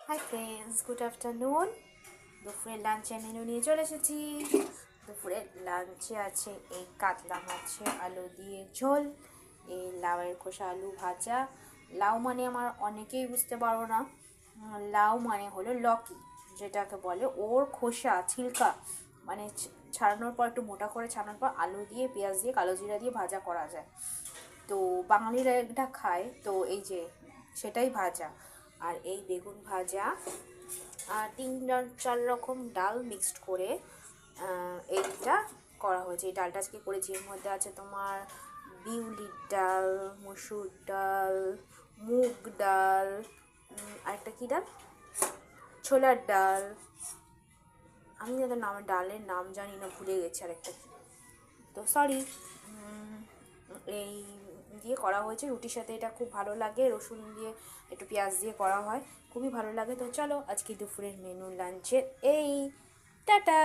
Hi friends, good afternoon. দুপুরের লাঞ্চের menu নিয়ে চলে এসেছি। দুপুরের লাঞ্চে আছে এই কাতলা মাছের আলু দিয়ে ঝোল, এই লাউয়ের খোসা আলু ভাজা। লাউ মানে আমার অনেকেই বুঝতে পারো না, লাউ মানে হলো লকি, যেটাকে বলে ওর খোসা ছিলকা, মানে ছাড়ানোর পর একটু মোটা করে ছাড়ানোর পর আলু দিয়ে পেঁয়াজ দিয়ে কালো জিরা দিয়ে ভাজা করা যায়। তো বাঙালিরা এটা খায়, তো এই যে সেটাই ভাজা। আর এই বেগুন ভাজা আর 3-4 রকম ডাল মিক্সড করে এইটা করা হয়েছে। এই ডালটা আজকে করেছি। এর মধ্যে আছে তোমার বিউলির ডাল, মসুর ডাল, মুগ ডাল, আরেকটা কী ডাল, ছোলার ডাল। আমি যাদের ডালের নাম জানি না, ভুলে গেছি আরেকটা কী, তো সরি। এই দিয়ে করা হয়েছে রুটির সাথে। এটা খুব ভালো লাগে, রসুন দিয়ে একটু পেঁয়াজ দিয়ে করা হয়, খুবই ভালো লাগে। তো চলো আজকে দুপুরের মেনু লাঞ্চে এই, টাটা।